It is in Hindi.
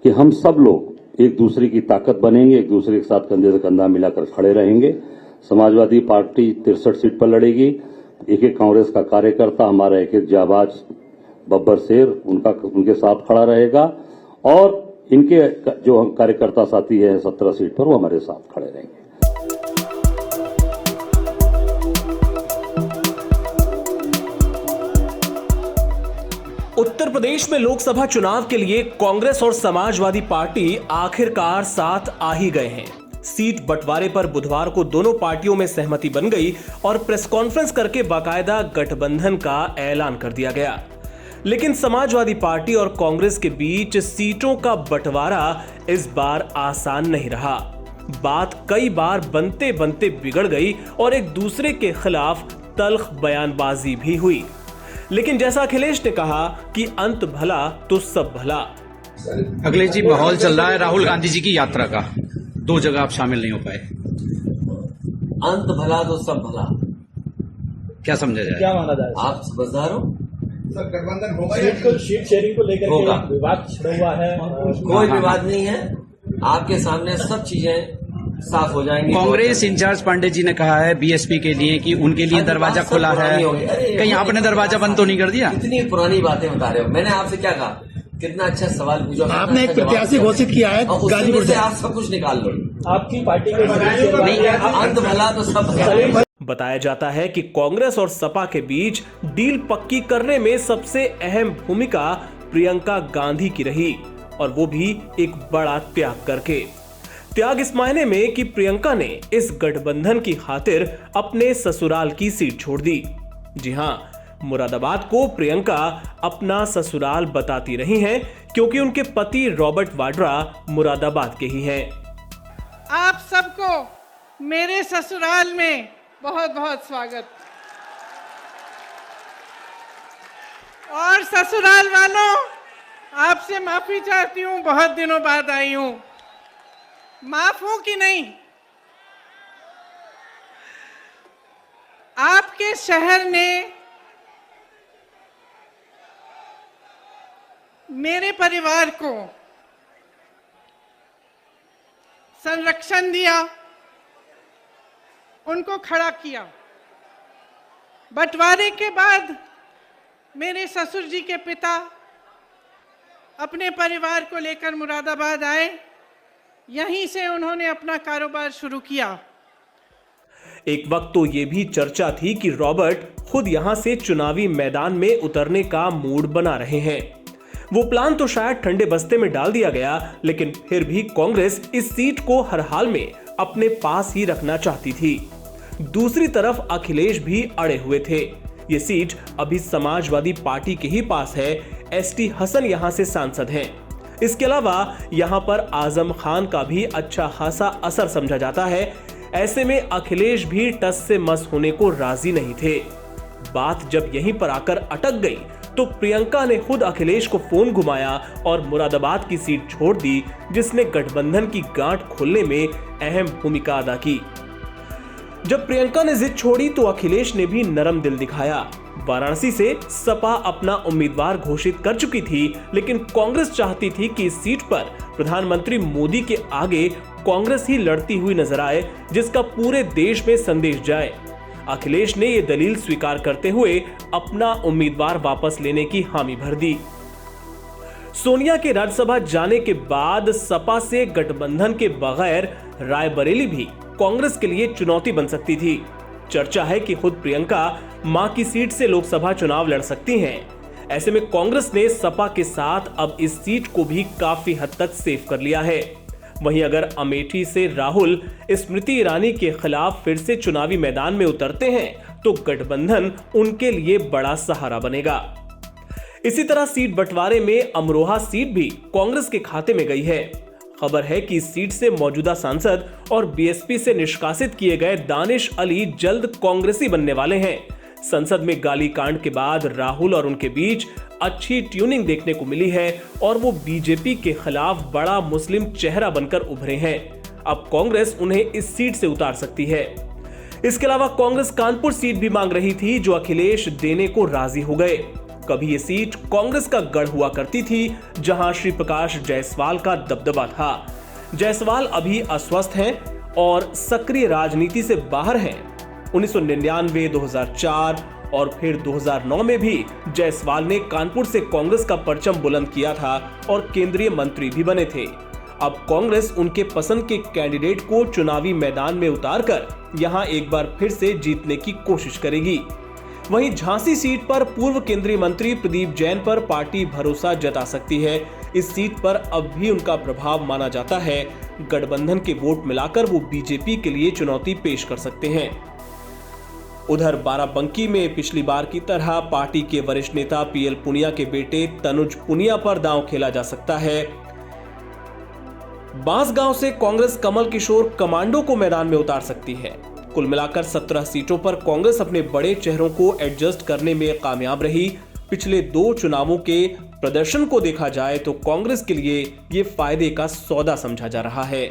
कि हम सब लोग एक दूसरे की ताकत बनेंगे, एक दूसरे के साथ कंधे से कंधा मिलाकर खड़े रहेंगे। समाजवादी पार्टी 63 सीट पर लड़ेगी। एक एक कांग्रेस का कार्यकर्ता, हमारा एक एक जाबाज बब्बर शेर उनके साथ खड़ा रहेगा और इनके जो कार्यकर्ता साथी हैं 17 सीट पर, वो हमारे साथ खड़े रहेंगे। उत्तर प्रदेश में लोकसभा चुनाव के लिए कांग्रेस और समाजवादी पार्टी आखिरकार साथ आ ही गए हैं। सीट बंटवारे पर बुधवार को दोनों पार्टियों में सहमति बन गई और प्रेस कॉन्फ्रेंस करके बाकायदा गठबंधन का ऐलान कर दिया गया। लेकिन समाजवादी पार्टी और कांग्रेस के बीच सीटों का बंटवारा इस बार आसान नहीं रहा। बात कई बार बनते बनते बिगड़ गई और एक दूसरे के खिलाफ तल्ख बयानबाजी भी हुई। लेकिन जैसा अखिलेश ने कहा कि अंत भला तो सब भला। अखिलेश जी, माहौल चल रहा है राहुल गांधी जी की यात्रा का, 2 जगह आप शामिल नहीं हो पाए। अंत भला तो सब भला, क्या समझा जाए? क्या माना जाए? आप समझदार हो? सर, गठबंधन होगा? सीट शेयरिंग को लेकर के विवाद छिड़ा हुआ है। कोई विवाद नहीं है, आपके सामने सब चीजें साफ हो जाएंगी। कांग्रेस इंचार्ज पांडे जी ने कहा है बीएसपी के लिए कि उनके लिए दरवाजा खुला है। कहीं आपने दरवाजा बंद तो नहीं कर दिया? इतनी पुरानी बातें बता रहे हो। मैंने आपसे क्या कहा? कितना अच्छा सवाल पूछा। आपने एक प्रत्याशी घोषित किया है गाजीपुर से, आप सब कुछ निकाल लो। आपकी पार्टी के अंत भला तो सब भला। बताया जाता है कि कांग्रेस और सपा के बीच डील पक्की करने में सबसे अहम भूमिका प्रियंका गांधी की रही, और वो भी एक बड़ा त्याग करके। त्याग इस मायने में कि प्रियंका ने इस गठबंधन की खातिर अपने ससुराल की सीट छोड़ दी। जी हां, मुरादाबाद को प्रियंका अपना ससुराल बताती रही हैं क्योंकि उनके पति रॉबर्ट वाड्रा मुरादाबाद के ही हैं। आप सबको मेरे ससुराल में बहुत बहुत स्वागत। और ससुराल वालों, आपसे माफी चाहती हूँ, बहुत दिनों बाद आई हूँ। माफ हूं कि नहीं? आपके शहर ने मेरे परिवार को संरक्षण दिया, उनको खड़ा किया। बंटवारे के बाद मेरे ससुर जी के पिता अपने परिवार को लेकर मुरादाबाद आए। यहीं से उन्होंने अपना कारोबार शुरू किया। एक वक्त तो यह भी चर्चा थी कि रॉबर्ट खुद यहां से चुनावी मैदान में उतरने का मूड बना रहे हैं। वो प्लान तो शायद ठंडे बस्ते में डाल दिया गया, लेकिन फिर भी कांग्रेस इस सीट को हर हाल में अपने पास ही रखना चाहती थी। दूसरी तरफ अखिलेश भी अड़े हुए थे। ये सीट अभी समाजवादी पार्टी के ही पास है। एसटी हसन यहां से सांसद हैं। इसके अलावा यहां पर आजम खान का भी अच्छा खासा असर समझा जाता है। ऐसे में अखिलेश भी टस से मस होने को राजी नहीं थे। बात जब यहीं पर आकर अटक गई तो प्रियंका ने खुद अखिलेश को फोन घुमाया और मुरादाबाद की सीट छोड़ दी, जिसने गठबंधन की गांठ खोलने में अहम भूमिका अदा की। जब प्रियंका ने जिद छोड़ी तो अखिलेश ने भी नरम दिल दिखाया। वाराणसी से सपा अपना उम्मीदवार घोषित कर चुकी थी, लेकिन कांग्रेस चाहती थी कि इस सीट पर प्रधानमंत्री मोदी के आगे कांग्रेस ही लड़ती हुई नजर आए, जिसका पूरे देश में संदेश जाए। अखिलेश ने यह दलील स्वीकार करते हुए अपना उम्मीदवार वापस लेने की हामी भर दी। सोनिया के राज्यसभा जाने के बाद सपा से गठबंधन के बगैर रायबरेली भी कांग्रेस के लिए चुनौती बन सकती थी। चर्चा है कि खुद प्रियंका मां की सीट से लोकसभा चुनाव लड़ सकती हैं। ऐसे में कांग्रेस ने सपा के साथ अब इस सीट को भी काफी हद तक सेव कर लिया है। वहीं अगर अमेठी से राहुल स्मृति ईरानी के खिलाफ फिर से चुनावी मैदान में उतरते हैं तो गठबंधन उनके लिए बड़ा सहारा बनेगा। इसी तरह सीट बंटवारे में अमरोहा सीट भी कांग्रेस के खाते में गई है। खबर है कि इस सीट से मौजूदा सांसद और बीएसपी से निष्कासित किए गए दानिश अली जल्द कांग्रेसी बनने वाले हैं। संसद में गाली कांड के बाद राहुल और उनके बीच अच्छी ट्यूनिंग देखने को मिली है और वो बीजेपी के खिलाफ बड़ा मुस्लिम चेहरा बनकर उभरे हैं। अब कांग्रेस उन्हें इस सीट से उतार सकती है। इसके अलावा कांग्रेस कानपुर सीट भी मांग रही थी, जो अखिलेश देने को राजी हो गए। कभी ये सीट कांग्रेस का गढ़ हुआ करती थी, जहां श्री प्रकाश जायसवाल का दबदबा था। जायसवाल अभी अस्वस्थ हैं और सक्रिय राजनीति से बाहर हैं। 1999, 2004 और फिर 2009 में भी जायसवाल ने कानपुर से कांग्रेस का परचम बुलंद किया था और केंद्रीय मंत्री भी बने थे। अब कांग्रेस उनके पसंद के कैंडिडेट को चुनावी मैदान में उतारकर यहां एक बार फिर से जीतने की कोशिश करेगी। वहीं झांसी सीट पर पूर्व केंद्रीय मंत्री प्रदीप जैन पर पार्टी भरोसा जता सकती है। इस सीट पर अब भी उनका प्रभाव माना जाता है। गठबंधन के वोट मिलाकर वो बीजेपी के लिए चुनौती पेश कर सकते हैं। उधर बाराबंकी में पिछली बार की तरह पार्टी के वरिष्ठ नेता पीएल पुनिया के बेटे तनुज पुनिया पर दांव खेला जा सकता है। बांसगांव से कांग्रेस कमल किशोर कमांडो को मैदान में उतार सकती है। कुल मिलाकर 17 सीटों पर कांग्रेस अपने बड़े चेहरों को एडजस्ट करने में कामयाब रही। पिछले 2 चुनावों के प्रदर्शन को देखा जाए तो कांग्रेस के लिए ये फायदे का सौदा समझा जा रहा है।